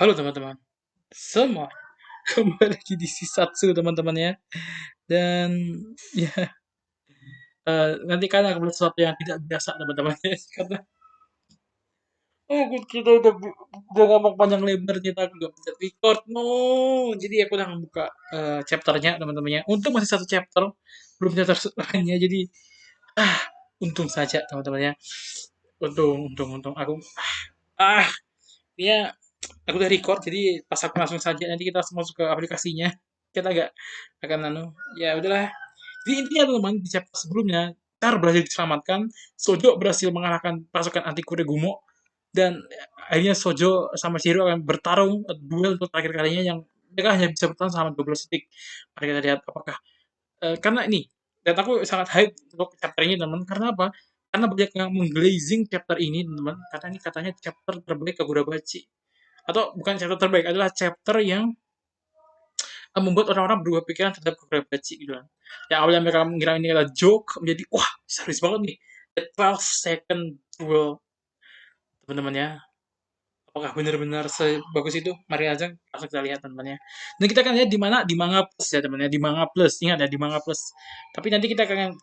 Halo teman-teman, semua kembali lagi di Sisatsu teman-teman ya. Dan ya nanti kan akan ada sesuatu yang tidak biasa teman-teman ya. Karena kita udah ngomong panjang lebar kita aku nggak bisa record no. Jadi aku udah buka chapternya teman-temannya. Untung masih satu chapter, belum chapter lainnya. Jadi ah untung saja teman-temannya. Untung aku ah ya aku udah record jadi pas aku langsung saja nanti kita langsung masuk ke aplikasinya kita agak akan ya udahlah jadi intinya teman-teman di chapter sebelumnya Tar berhasil diselamatkan, Sojo berhasil mengalahkan pasukan anti Kuregumo, dan akhirnya Sojo sama Shiro akan bertarung duel untuk terakhir kalinya yang mereka hanya bisa bertahan selama 12 detik. Mari kita lihat apakah karena ini dan aku sangat hype untuk chapter ini teman karena apa? Karena banyak yang mengglazing chapter ini teman karena ini katanya chapter terbaik Kagurabachi atau bukan chapter terbaik adalah chapter yang membuat orang-orang berubah pikiran terhadap Kagurabachi gitu kan. Yang awalnya mereka mengira ini adalah joke menjadi wah serius banget nih. The 12 second duel teman-teman ya. Apakah benar-benar sebagus itu? Mari aja langsung kita lihat teman-teman ya. Dan kita akan lihat di mana di Manga Plus ya teman-teman ya, di Manga Plus. Ingat ya di Manga Plus. Tapi nanti kita akan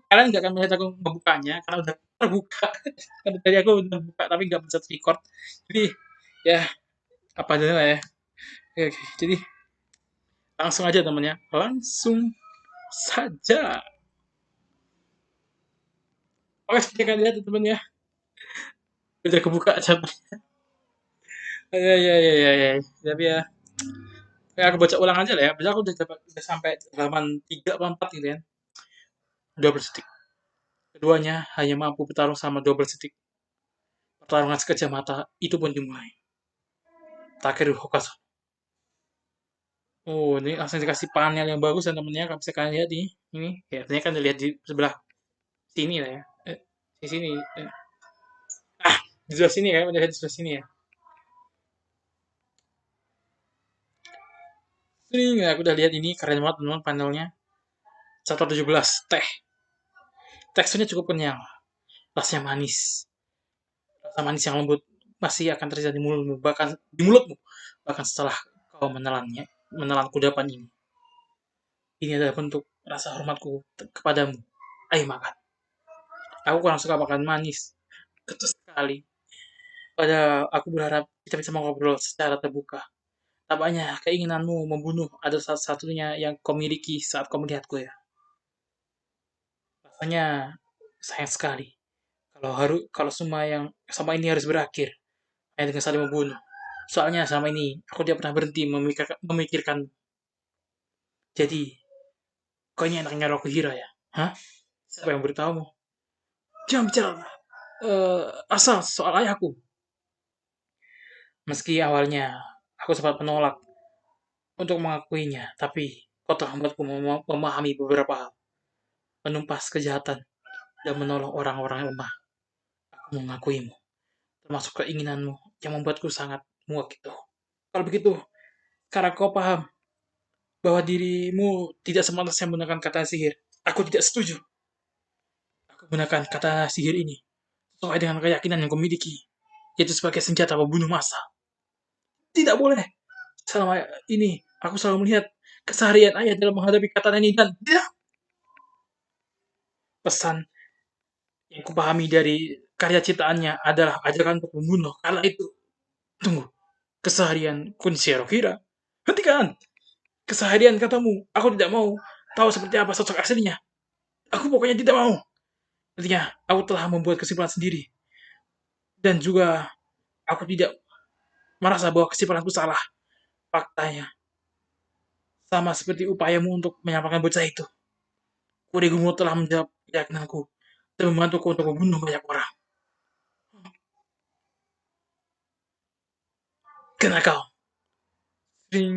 kalian nggak akan melihat aku membukanya karena udah terbuka. Karena tadi aku udah buka tapi nggak bisa record. Jadi ya apa aja lah ya. Oke. Jadi langsung aja teman ya. Langsung saja. Oke, seperti kalian lihat teman ya. Udah kebuka aja. Ya ya ya ya ya. Tapi ya, ya aku baca ulang aja lah ya. Bisa aku udah sampai halaman 3 atau 4 gitu ya. 12 detik. Keduanya hanya mampu bertarung selama 12 detik. Pertarungan sekejap mata itu pun dimulai. Takeru Hokazo. Oh, ini langsung dikasih panel yang bagus dan temennya kalau bisa kalian lihat nih. Ini, ya, ternyata kan dilihat di sebelah sini lah ya. Di sini. Di sebelah sini ya, udah lihat di sebelah sini ya. Ini aku udah lihat ini keren banget teman panelnya. 117 teh. Teksturnya cukup kenyal, rasanya manis. Rasa manis yang lembut masih akan terjadi di mulutmu, bahkan setelah kau menelan kudapan ini. Ini adalah bentuk rasa hormatku kepadamu. Ayo makan. Aku kurang suka makan manis. Ketus sekali. Pada aku berharap kita bisa mengobrol secara terbuka. Tampaknya keinginanmu membunuh adalah satu-satunya yang kau miliki saat kau melihatku ya. Rasanya sayang sekali kalau semua yang sama ini harus berakhir hanya dengan saling membunuh. Soalnya selama ini aku tidak pernah berhenti memikirkan. Jadi, kau ini anaknya Rokuhira ya? Hah? Siapa yang beritahumu? Jangan bicara asal soal ayahku. Meski awalnya aku sempat menolak untuk mengakuinya, tapi kau telah membuatku memahami beberapa hal, menumpas kejahatan, dan menolong orang-orang yang lemah. Aku mengakuimu, termasuk keinginanmu yang membuatku sangat muak itu. Kalau begitu, sekarang kau paham bahwa dirimu tidak sepantasnya menggunakan kata sihir. Aku tidak setuju. Aku gunakan kata sihir ini sesuai dengan keyakinan yang kau miliki, yaitu sebagai senjata pembunuh massa. Tidak boleh. Selama ini, aku selalu melihat keseharian ayah dalam menghadapi kata ini dan tidak pesan yang kupahami dari karya ciptaannya adalah ajaran untuk membunuh. Karena itu, tunggu, keseharian Kunshiro Kira. Hentikan! Keseharian katamu, aku tidak mau tahu seperti apa sosok aslinya. Aku pokoknya tidak mau. Artinya, aku telah membuat kesimpulan sendiri. Dan juga, aku tidak merasa bahwa kesimpulanku salah. Faktanya, sama seperti upayamu untuk menyampaikan bocah itu. Kurigumu telah menjawab keyakinanku dan membantuku untuk membunuh banyak orang. Kena kau. Ding.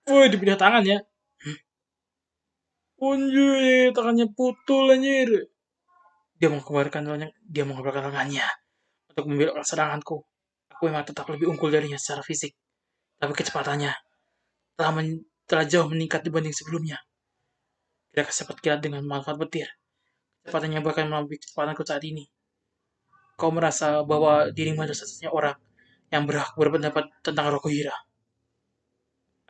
Woi, dipindah tangan ya. Anjir, tangannya putul anjir. Dia mengeluarkan lengannya untuk membelokkan seranganku. Aku memang tetap lebih unggul darinya secara fisik, tapi kecepatannya telah jauh meningkat dibanding sebelumnya. Tidak sempat kilat dengan manfaat petir. Kecepatannya bahkan melampaui kecepatanku saat ini. Kau merasa bahwa dirimu adalah satu-satunya orang yang berhak berpendapat tentang Rokuhira.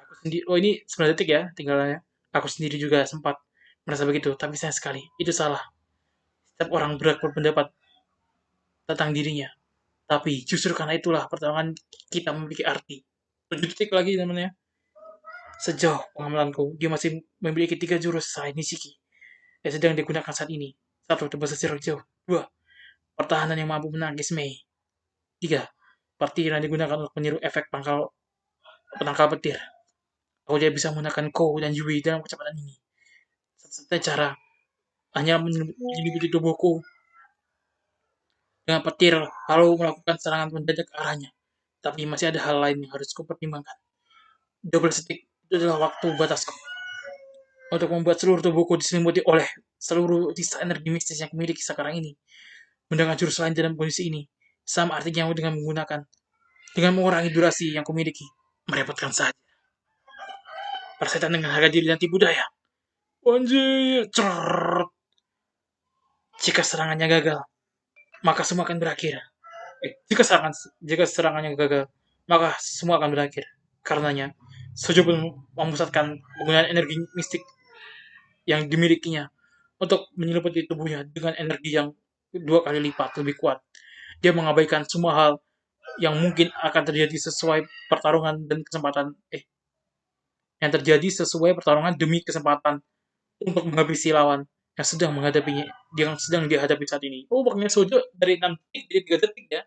Aku sendiri, oh ini 9 detik ya, tinggalnya. Aku sendiri juga sempat merasa begitu, tapi sayang sekali, itu salah. Setiap orang berhak berpendapat tentang dirinya. Tapi justru karena itulah pertarungan kita memiliki arti. 7 detik lagi namanya. Sejauh pengamalanku, dia masih memiliki 3 jurus selain Nishiki yang sedang digunakan saat ini. Satu, tebas jarak jauh. Dua, pertahanan yang mampu menangkis Mei. Tiga, partir yang digunakan untuk meniru efek penangkal petir. Aku tidak bisa menggunakan Kou dan Yui dalam kecepatan ini. Satu-satunya cara hanya menyelimuti tubuhku dengan petir lalu melakukan serangan mendadak ke arahnya. Tapi masih ada hal lain yang harus kupertimbangkan. 12 detik itu adalah waktu batasku untuk membuat seluruh tubuhku diselimuti oleh seluruh sisa energi mistis yang kumiliki sekarang ini. Menggunakan jurus lain dalam kondisi ini sama artinya dengan mengurangi durasi yang kumiliki. Merepotkan saja. Persetan dengan harga diri dan tipu daya. Anjir, cerrrr. Jika serangannya gagal, maka semua akan berakhir. Jika serangannya gagal, maka semua akan berakhir. Karenanya, Sojo pun memusatkan penggunaan energi mistik yang dimilikinya untuk menyelimuti tubuhnya dengan energi yang 2 kali lipat lebih kuat. Dia mengabaikan semua hal yang mungkin akan terjadi sesuai pertarungan dan kesempatan yang terjadi sesuai pertarungan demi kesempatan untuk menghabisi lawan yang sedang dihadapi saat ini. Oh, makanya Sojo dari 6 detik jadi 3 detik ya.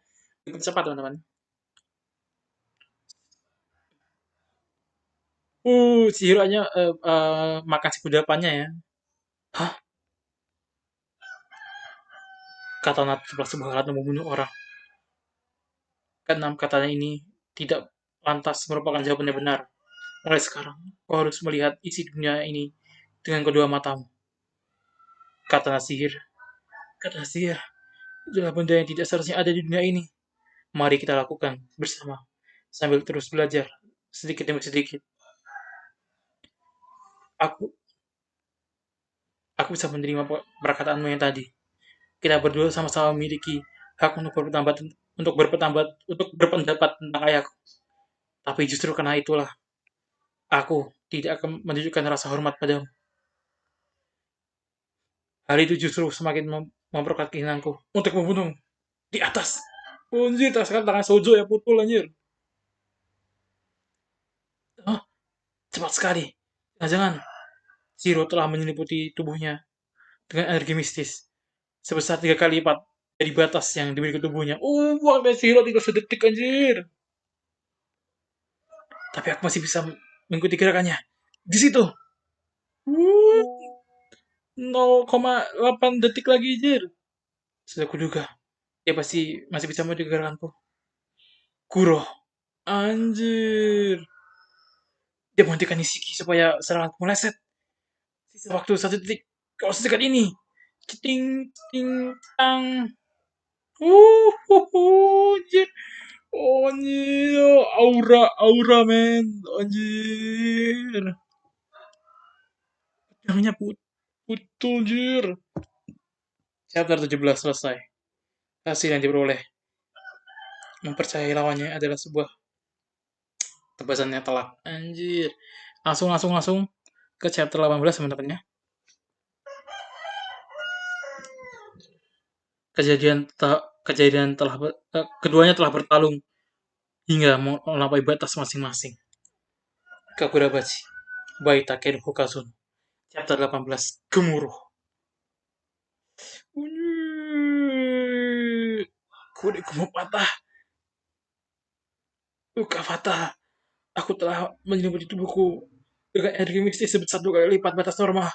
Lebih cepat, teman-teman. Si hero-nya makan si kudapannya ya. Hah? Katana adalah sebuah alat membunuh orang. Keenam katanya ini tidak lantas merupakan jawaban yang benar. Mulai sekarang, kau harus melihat isi dunia ini dengan kedua matamu. Katana sihir. Katana sihir adalah benda yang tidak seharusnya ada di dunia ini. Mari kita lakukan bersama sambil terus belajar sedikit demi sedikit. Aku aku bisa menerima perkataanmu yang tadi. Kita berdua sama-sama memiliki hak untuk berpendapat tentang ayahku. Tapi justru karena itulah aku tidak akan menunjukkan rasa hormat padamu. Hal itu justru semakin memperkuat keinginanku untuk membunuhmu di atas. Anjir, sekarang tangan Sojo ya pukul anjir. Oh, cepat sekali. Jangan-jangan Zero telah menyelimuti tubuhnya dengan energi mistis sebesar 3 kali lipat dari batas yang dimiliki tubuhnya. Sampai Zero tinggal sedetik anjir. Tapi aku masih bisa mengikuti gerakannya. Di situ. 0,8 detik lagi anjir. Sudah kuduga. Dia pasti masih bisa mengikuti gerakanku. Kuro. Anjir. Dia menghentikan Nishiki supaya seranganku meleset. Sisa waktu 1 detik. Kalau sedekat ini. Ceting, ceting, tang. Anjir. Oh, anjir. Aura, aura, men. Anjir. Jangannya putul, anjir. Chapter 17 selesai. Hasil yang diperoleh mempercayai lawannya adalah sebuah tebasan yang telak. Anjir. Langsung ke chapter 18 teman-teman ya. Keduanya telah bertarung hingga melampaui batas masing-masing. Kagurabachi by Takeru Hokazun. Chapter 18 Gemuruh. Kudiku mau patah. Luka fatal. Aku telah menyelimuti tubuhku dengan energi mistis sebesar 2 kali lipat batas normal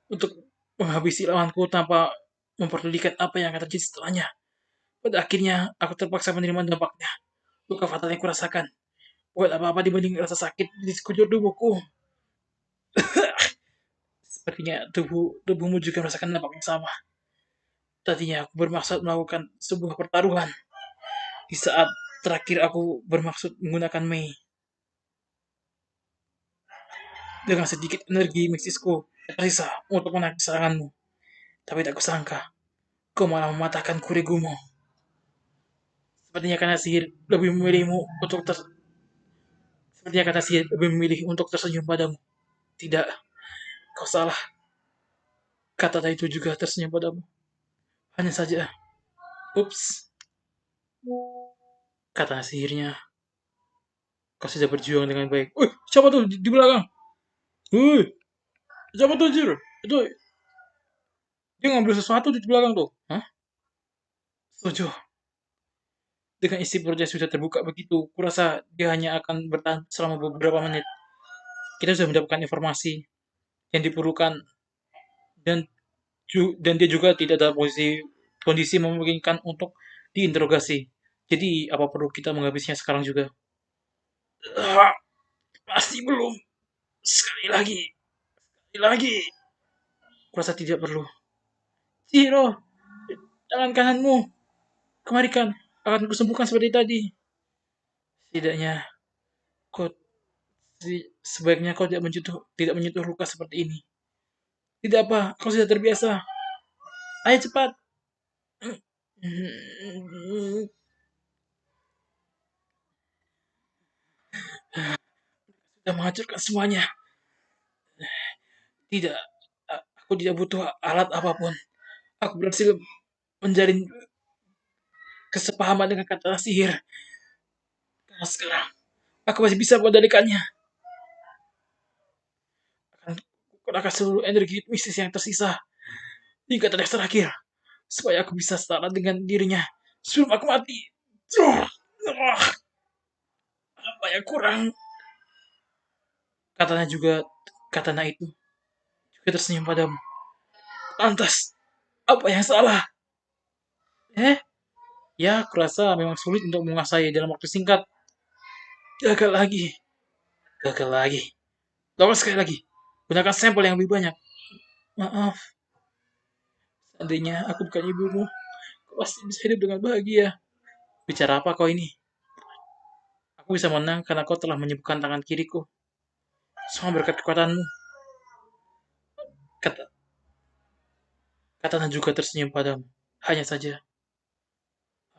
untuk menghabisi lawanku tanpa memperdulikan apa yang akan terjadi setelahnya. Pada akhirnya, aku terpaksa menerima dampaknya. Luka fatal yang kurasakan. Buat apa-apa dibanding rasa sakit di sekujur tubuhku. Sepertinya tubuhmu juga merasakan dampak yang sama. Tadinya aku bermaksud melakukan sebuah pertaruhan. Di saat terakhir aku bermaksud menggunakan Mei. Dengan sedikit energi mistisku tersisa untuk menarik seranganmu. Tapi tak kusangka, kau malah mematahkan kurigumu. Sepertinya karena sihir lebih memilihmu untuk sepertinya kata sihir lebih memilih untuk tersenyum padamu. Tidak, kau salah. Kata itu juga tersenyum padamu. Hanya saja, ups, kata sihirnya, kau sudah berjuang dengan baik. Wih, siapa tuh di belakang? Wih, siapa tuh anjir? Itu dia ngambil sesuatu di belakang tuh. Hah? Sojo. Dengan isi perutnya sudah terbuka begitu, kurasa dia hanya akan bertahan selama beberapa menit. Kita sudah mendapatkan informasi yang diperlukan dan dan dia juga tidak ada kondisi memungkinkan untuk diinterogasi. Jadi apa perlu kita menghabisnya sekarang juga? Ah, masih belum. Sekali lagi, sekali lagi. Kurasa tidak perlu. Ciro, tangan kananmu. Kemarikan, akan kusembuhkan seperti tadi. Setidaknya, kau sebaiknya kau tidak menyentuh luka seperti ini. Tidak apa, kau sudah terbiasa. Ayo cepat. Sudah menghancurkan semuanya. Tidak, aku tidak butuh alat apapun. Aku berhasil menjalin kesepahaman dengan kata sihir. Karena sekarang, aku masih bisa mengendalikannya. Akan kukerahkan seluruh energi mistis yang tersisa hingga tetes terakhir. Supaya aku bisa setara dengan dirinya sebelum aku mati. Apa yang kurang? Katanya juga, katana itu juga tersenyum padamu. Lantas, apa yang salah? Eh, ya, kurasa memang sulit untuk menguasai dalam waktu singkat. Gagal lagi, gagal lagi. Lawan sekali lagi. Gunakan sampel yang lebih banyak. Maaf, seandainya aku bukan ibumu, kau pasti bisa hidup dengan bahagia. Bicara apa kau ini? Aku bisa menang karena kau telah menyembuhkan tangan kiriku. Semua berkat kekuatanmu. Kata, katana juga tersenyum padamu. Hanya saja,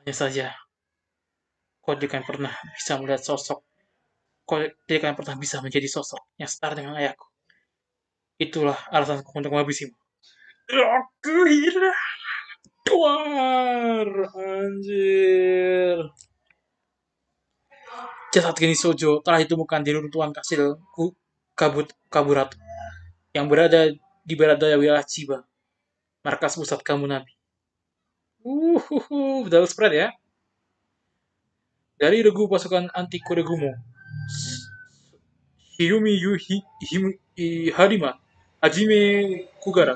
hanya saja, kau tidak akan pernah bisa melihat sosok. Kau tidak akan pernah bisa menjadi sosok yang setara dengan ayahku. Itulah alasanku untuk menghabisimu. Aku kira keluar, anjir. Jasad Geni Sojo telah ditemukan di runtuhan kastil Kaburat yang berada di barat daya wilayah Chiba, markas pusat Kamunabi. Udah spread ya. Dari regu pasukan anti Koregumo, Hiyumi Harima, Hajime Kugara,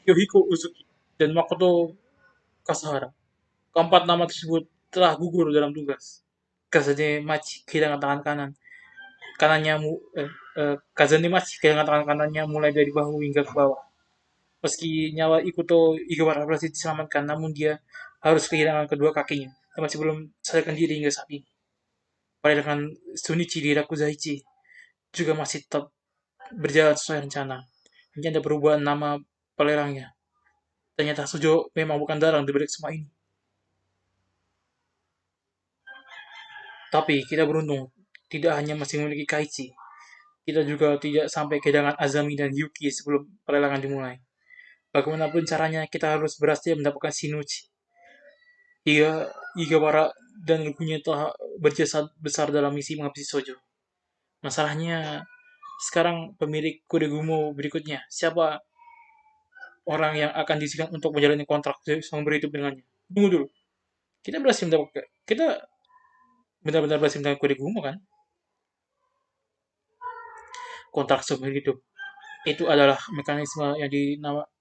Yohiko Uzuki, dan Makoto Kasahara. Keempat nama tersebut telah gugur dalam tugas. Kazane Machi kehilangan tangan kanan. Kazane Machi kehilangan tangan kanannya mulai dari bahu hingga ke bawah. Meski nyawa Ikuto Igawara berhasil diselamatkan, namun dia harus kehilangan kedua kakinya dan masih belum sadarkan diri hingga saat ini. Pada dengan Sunichi di Rakuzaichi juga masih tetap berjalan sesuai rencana. Hanya ada perubahan nama pelerangnya. Ternyata Sujo memang bukan dalang di balik semua ini. Tapi kita beruntung, tidak hanya masih memiliki Kaichi, kita juga tidak sampai kehilangan Azami dan Yuki sebelum pelelangan dimulai. Bagaimanapun caranya, kita harus berhasil mendapatkan Shinuchi. Igawara dan regunya telah berjasa besar dalam misi menghabisi Sojo. Masalahnya, sekarang pemilik Kuregumo berikutnya, siapa orang yang akan diisikan untuk menjalani kontrak seumur hidup dengannya? Tunggu dulu. Kita benar-benar berhasil mendapatkan Kuregumo kan? Kontrak seumur hidup. Itu adalah mekanisme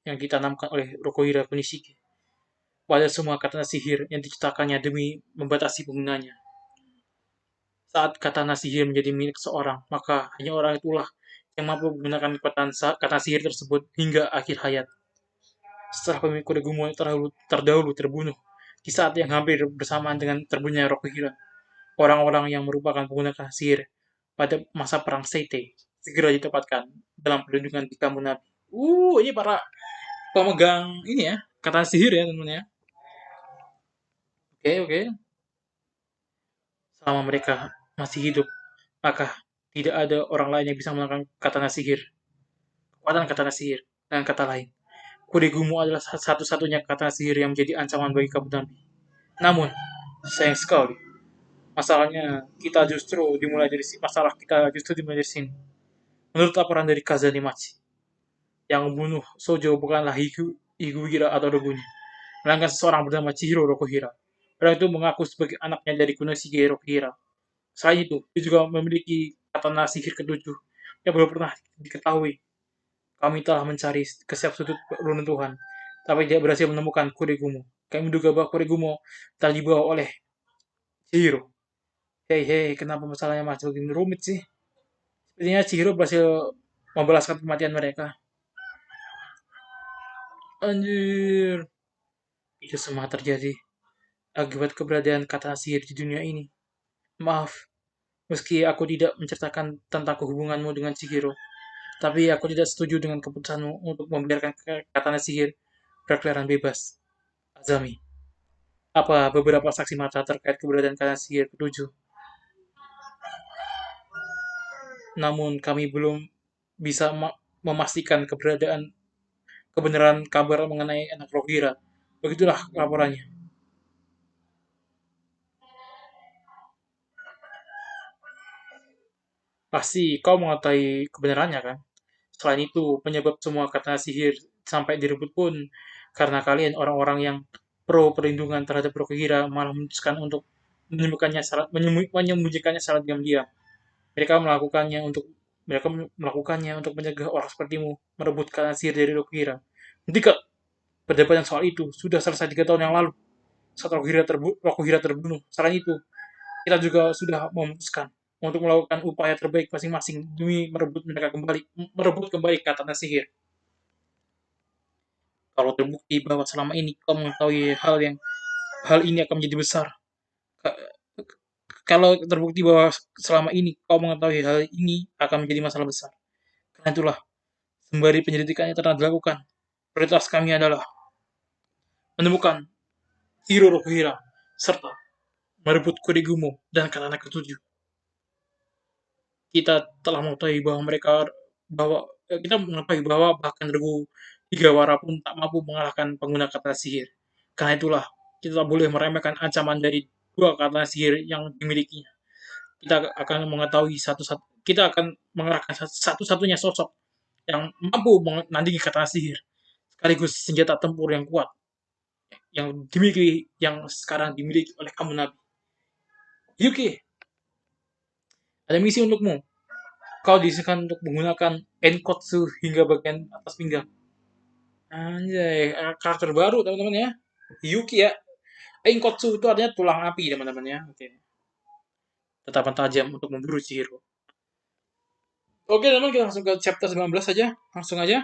yang ditanamkan oleh Rokuhira Kunishiki pada semua katana sihir yang diciptakannya demi membatasi penggunanya. Saat katana sihir menjadi milik seorang, maka hanya orang itulah yang mampu menggunakan katana sihir tersebut hingga akhir hayat. Setelah pemilik Kuregumo terdahulu terbunuh di saat yang hampir bersamaan dengan terbunuhnya Rokuhira, orang-orang yang merupakan pengguna katana sihir pada masa perang Seite segera ditempatkan dalam perlindungan di Kamunabi. Ini para pemegang ini ya, katana sihir ya teman-teman ya. Oke, oke. Selama mereka masih hidup, maka tidak ada orang lain yang bisa menggunakan katana sihir. Kekuatan katana sihir. Dengan kata lain, Kurigumu adalah satu-satunya katana sihir yang menjadi ancaman bagi kamu nanti. Namun, sayang sekali, masalah kita justru dimulai dari sini. Menurut laporan dari Kazanimachi, yang membunuh Sojo bukanlah Higuhira atau Rogunya, melainkan seseorang bernama Chihiro Rokuhira. Orang itu mengaku sebagai anaknya dari Kunoshige Rokuhira. Selain itu, dia juga memiliki katana sihir ketujuh yang belum pernah diketahui. Kami telah mencari ke setiap sudut runtuhan, tapi tidak berhasil menemukan Kurigumu. Kami menduga bahwa Kurigumu telah dibawa oleh Chihiro. Hei, hei, kenapa masalahnya masih begini rumit sih? Sepertinya Chihiro berhasil membalaskan kematian mereka. Anjir. Itu semua terjadi akibat keberadaan kata sihir di dunia ini. Maaf, meski aku tidak menceritakan tentang hubunganmu dengan Chihiro, tapi aku tidak setuju dengan keputusanmu untuk membiarkan katana sihir berkeliaran bebas. Azami, apa beberapa saksi mata terkait keberadaan katana sihir ketujuh? Namun kami belum bisa memastikan kebenaran kabar mengenai anak Rohira. Begitulah laporannya. Pasti kau mengetahui kebenarannya kan? Selain itu, penyebab semua kata sihir sampai direbut pun karena kalian orang-orang yang pro perlindungan terhadap Rohira malah memutuskan untuk menyembunyikannya secara diam-diam. Mereka melakukannya untuk mencegah orang sepertimu merebut kata sihir dari Rohira. Ketika perdebatan soal itu sudah selesai 3 tahun yang lalu saat Rohira terbunuh. Selain itu, kita juga sudah memutuskan untuk melakukan upaya terbaik masing-masing demi merebut kembali katana sihir. Kalau terbukti bahwa selama ini kau mengetahui hal ini akan menjadi besar. Kalau terbukti bahwa selama ini kau mengetahui hal ini akan menjadi masalah besar. Karena itulah, sembari penyelidikan yang telah dilakukan, prioritas kami adalah menemukan Hiro Rokuhira serta merebut Kurigumo dan katana ketujuh. Kita mengetahui bahwa bahkan Regu Higawara pun tak mampu mengalahkan pengguna kata sihir. Karena itulah, kita tak boleh meremehkan ancaman dari dua kata sihir yang dimilikinya. Kita akan mengerahkan satu-satunya sosok yang mampu menandingi kata sihir, sekaligus senjata tempur yang kuat yang sekarang dimiliki oleh kamu Nabi. Yuki, ada misi untukmu. Kau diisikan untuk menggunakan Enkotsu hingga bagian atas pinggang. Anjay, karakter baru teman-teman ya. Yuki ya. Enkotsu itu artinya tulang api teman-teman ya. Oke. Tatapan tajam untuk memburu Chihiro. Oke teman, kita langsung ke chapter 19 saja. Langsung aja.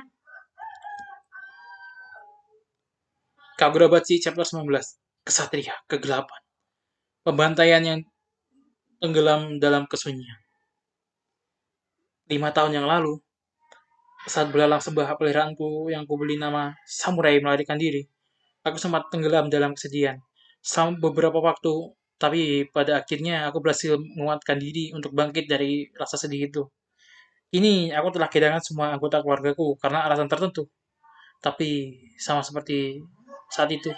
Kagurabachi chapter 19. Kesatria, kegelapan. Pembantaian yang tenggelam dalam kesunyian. 5 tahun yang lalu, saat belalang sebuah peliharaanku yang kubeli nama Samurai melarikan diri, aku sempat tenggelam dalam kesedihan. Beberapa waktu, tapi pada akhirnya aku berhasil menguatkan diri untuk bangkit dari rasa sedih itu. Kini aku telah kehilangan semua anggota keluargaku karena alasan tertentu. Tapi sama seperti saat itu,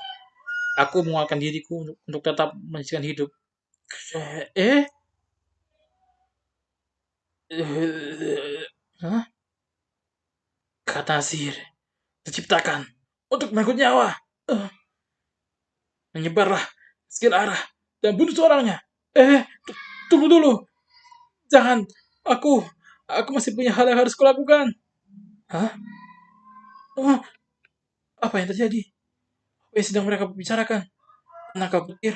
aku menguatkan diriku untuk tetap melanjutkan hidup. Eh? Hah? Kata sihir diciptakan untuk mengangkut nyawa. Menyebarlah segala arah dan bunuh seorangnya. Tunggu dulu. Jangan. Aku aku masih punya hal yang harus kulakukan. Hah? Oh, apa yang terjadi? Apa yang sedang mereka bicarakan? Penangkap petir.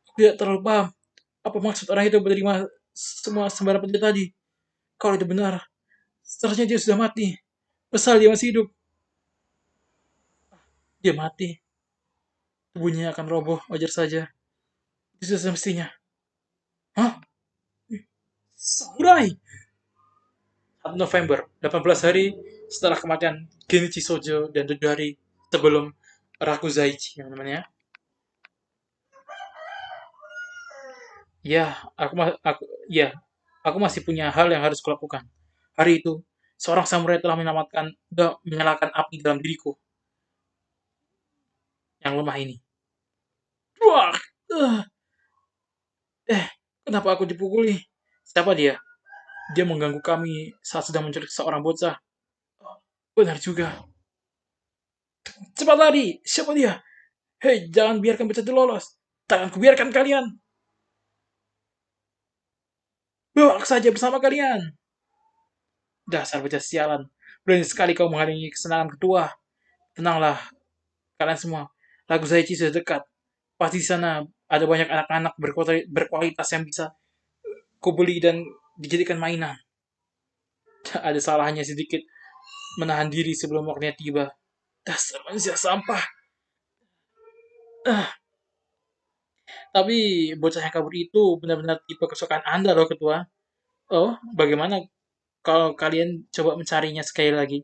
Aku tidak terlalu paham. Apa maksud orang itu menerima semua sembarang petir tadi? Kalau itu benar, seharusnya dia sudah mati. Besar dia masih hidup. Dia mati. Tubuhnya akan roboh, wajar saja. Itu sudah semestinya. Hah? Samurai! 1 November, 18 hari setelah kematian Genichi Sojo dan 7 hari sebelum Rakuzaichi yang namanya. Ya, ya, aku masih punya hal yang harus kulakukan. Hari itu, seorang samurai telah menyalakan api dalam diriku yang lemah ini. Wah, eh, eh, kenapa aku dipukuli? Siapa dia? Dia mengganggu kami saat sedang menculik seorang bocah. Benar juga. Cepat lari! Siapa dia? Hei, jangan biarkan bocah itu lolos. Takkan kubiarkan kalian. Bawa saja bersama kalian. Dasar bocah sialan. Berani sekali kau menghalangi kesenangan ketua. Tenanglah, kalian semua. Lagu Zaichi sudah dekat. Pasti di sana ada banyak anak-anak berkualitas yang bisa kubeli dan dijadikan mainan. Ada salahnya sedikit menahan diri sebelum waktunya tiba. Dasar manusia sampah. Ah, tapi bocah yang kabur itu benar-benar tipe kesukaan Anda loh, Ketua. Oh, bagaimana kalau kalian coba mencarinya sekali lagi?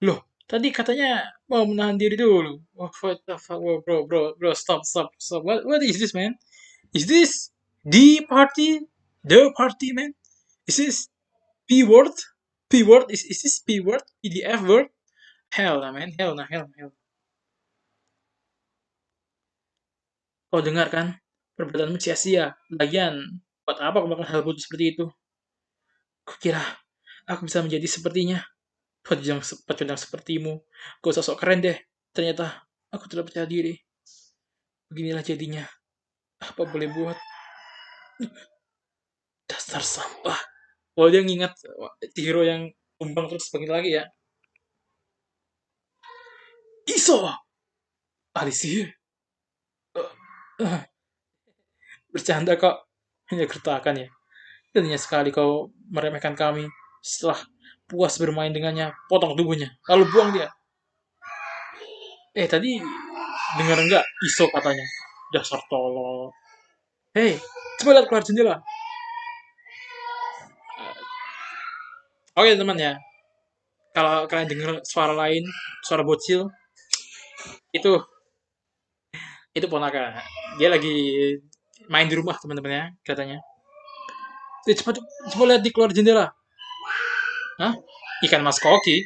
Loh, tadi katanya mau menahan diri dulu. Oh, what the fuck, bro, stop. What is this, man? Is this the party? The party, man? Is this P word? P word? Is this P word? Is the F word? Hell nah, man. Hell. Kau dengar kan? Perbuatanmu sia-sia. Lagian, buat apa kau melakukan hal bodoh seperti itu? Kukira aku bisa menjadi sepertinya. Pecundang sepertimu. Kau sosok keren deh. Ternyata aku tidak percaya diri. Beginilah jadinya. Apa boleh buat? Dasar sampah. Oh, dia ngingat hero yang tumbang terus begini lagi ya. Iso! Ahli sihir. Uh, Bercanda kok. Hanya gertakan ya. Daninya sekali kau meremehkan kami. Setelah puas bermain dengannya, potong tubuhnya. Lalu buang dia. Tadi dengar enggak Iso katanya? Dasar tolol. Hei, coba lihat keluar jendela. Oke teman ya, kalau kalian dengar suara lain, suara bocil, itu itu ponakan. Dia lagi main di rumah teman-teman ya, katanya. Cepat, coba lihat di keluar jendela. Hah? Ikan mas koki?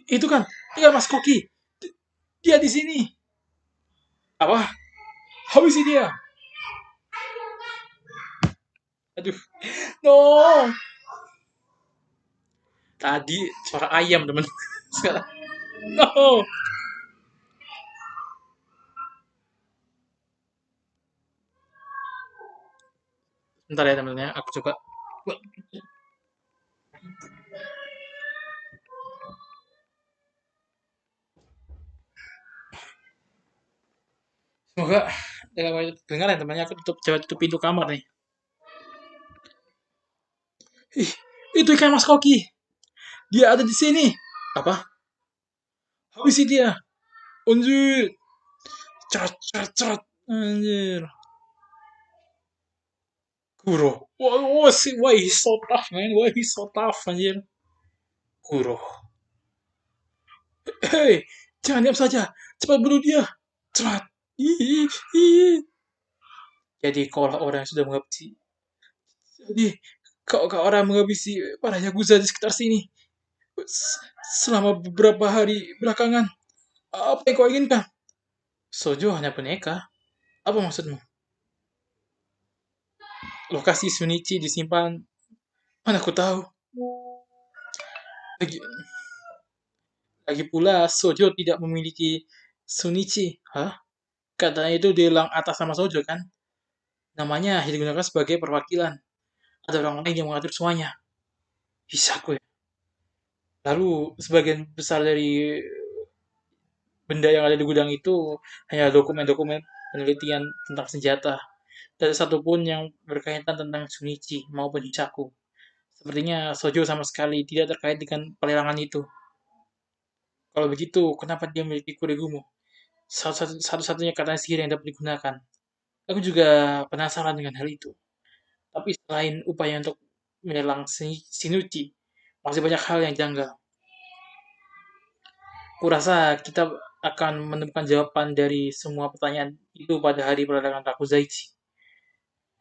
Itu kan, ikan mas koki. Dia di sini. Apa? Habis dia. Aduh, no. Tadi suara ayam teman. Sekarang, no. Bentar ya teman-teman ya, aku coba. Semoga dengar ya temannya, aku coba tutup pintu kamar nih. Ih, itu ikan mas koki. Dia ada di sini. Apa? Habisi dia. Anjir. Cerat. Anjir. Kuro. Why he's so tough, man? Why he's so tough, anjir. Kuro. Hei, jangan diam saja. Cepat bunuh dia. Cepat. Jadi kalau orang yang sudah menghabisi. Jadi kau orang menghabisi para Yakuza di sekitar sini. Selama beberapa hari belakangan. Apa yang kau inginkan? Sojo hanya boneka. Apa maksudmu? Lokasi Sunichi disimpan. Mana aku tahu. Lagi, lagi pula Sojo tidak memiliki Sunichi. Hah? Katanya itu diulang atas nama Sojo kan? Namanya hanya digunakan sebagai perwakilan. Ada orang lain yang mengatur semuanya. Bisa aku ya. Lalu sebagian besar dari benda yang ada di gudang itu hanya dokumen-dokumen penelitian tentang senjata. Tidak satupun yang berkaitan tentang Sunichi maupun Hisaku. Sepertinya Sojo sama sekali tidak terkait dengan pelelangan itu. Kalau begitu, kenapa dia memiliki Kuregumo? Satu-satunya kata sihir yang dapat digunakan. Aku juga penasaran dengan hal itu. Tapi selain upaya untuk melelang Shinuchi, masih banyak hal yang janggal. Kurasa kita akan menemukan jawaban dari semua pertanyaan itu pada hari pelelangan Rakuzaichi.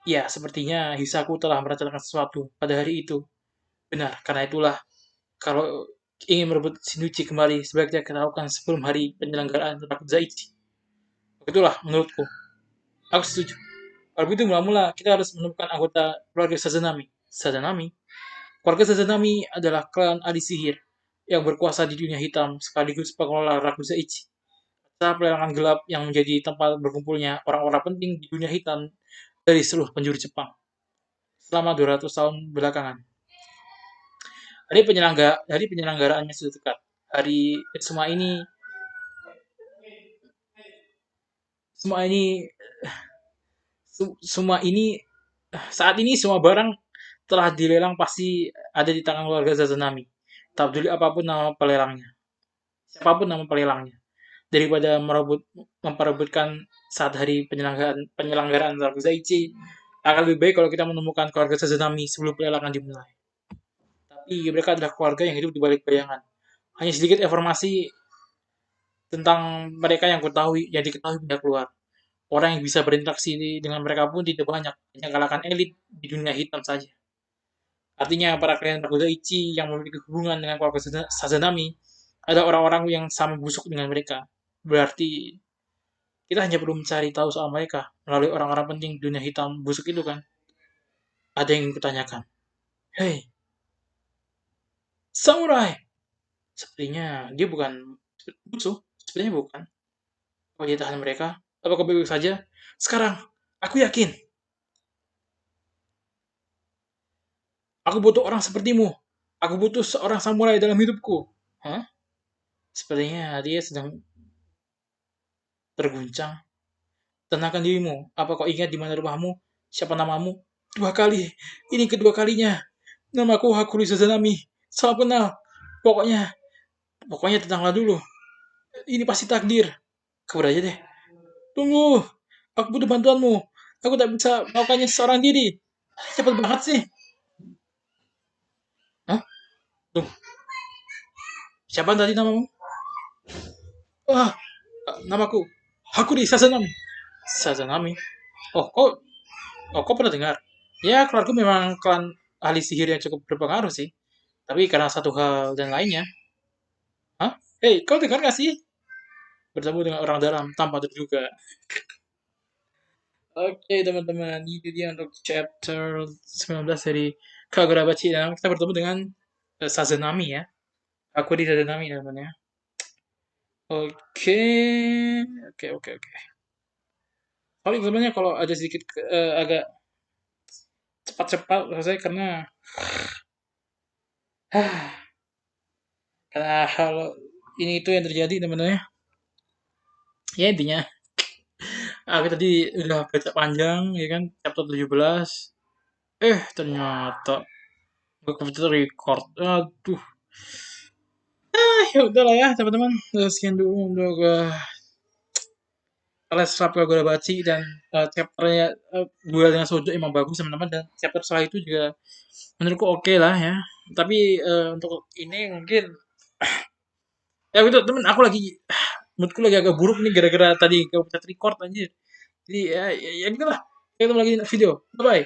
Ya, sepertinya Hisaku telah merencanakan sesuatu pada hari itu. Benar, karena itulah kalau ingin merebut Shinuchi kembali, sebaiknya kita lakukan sebelum hari penyelenggaraan Rakuzaichi. Begitulah menurutku. Aku setuju. Kalau begitu mula-mula kita harus menemukan anggota keluarga Sazanami. Sazanami? Keluarga Sazanami adalah klan ahli sihir yang berkuasa di dunia hitam sekaligus pengelola Rakuzaichi. Acara pelelangan gelap yang menjadi tempat berkumpulnya orang-orang penting di dunia hitam dari seluruh penjuru Jepang selama 200 tahun belakangan. Hari penyelenggaraannya sudah dekat. Hari semua ini semua ini semua ini saat ini semua barang telah dilelang pasti ada di tangan keluarga Zazanami. Tak peduli apapun nama pelelangnya. Siapapun nama pelelangnya. Daripada memperebutkan saat hari penyelenggaraan Rakuzaichi, akan lebih baik kalau kita menemukan keluarga Sazanami sebelum pelelangan dimulai. Tapi mereka adalah keluarga yang hidup di balik bayangan. Hanya sedikit informasi tentang mereka yang diketahui pihak luar. Orang yang bisa berinteraksi dengan mereka pun tidak banyak, hanya kalangan elit di dunia hitam saja. Artinya para klien Rakuzaichi yang memiliki hubungan dengan keluarga Sazanami ada orang-orang yang sama busuk dengan mereka. Berarti kita hanya perlu mencari tahu soal mereka melalui orang-orang penting di dunia hitam busuk itu kan. Ada yang ingin kutanyakan. Hei, samurai! Sepertinya dia bukan musuh. Sepertinya bukan. Apa dia tahan mereka? Apakah baik saja? Sekarang, aku yakin. Aku butuh orang sepertimu. Aku butuh seorang samurai dalam hidupku. Hah? Sepertinya dia sedang terguncang. Tenangkan dirimu. Apa kau ingat di mana rumahmu? Siapa namamu? 2 kali. Ini kedua kalinya. Namaku Hakuri Sazanami. Salam kenal. Pokoknya, pokoknya tenanglah dulu. Ini pasti takdir. Kabur aja deh. Tunggu. Aku butuh bantuanmu. Aku tak bisa melakukannya seorang diri. Cepat banget sih. Hah? Tunggu. Siapa tadi namamu? Wah, namaku Hakuri Sazanami. Sazanami. Oh, kok pernah dengar? Ya, keluarga memang klan ahli sihir yang cukup berpengaruh sih. Tapi karena satu hal dan lainnya. Hah? Hei, kau dengar gak sih? Bertemu dengan orang dalam tanpa terduga. Oke, teman-teman. Itu dia untuk chapter 19 dari Kagurabachi. Dan kita bertemu dengan Sazanami ya. Aku di Sazanami namanya. Oke. Oke. Paling sebenarnya kalau ada sedikit agak cepat-cepat selesai karena hal ini itu yang terjadi teman-teman. Ya intinya aku tadi udah baca panjang ya kan chapter 17. Ternyata gue kebetulan record. Aduh. Ya udahlah ya teman-teman. Sekian dulu untuk les rap gue baca dan chapternya duel dengan Sojo emang bagus teman-teman dan chapter setelah itu juga menurutku oke lah ya. Tapi untuk ini mungkin ya gitu temen aku lagi moodku lagi agak buruk nih gara-gara tadi gak bisa record anjir. Jadi ya gitu lah. Kita ketemu lagi di video. Bye bye.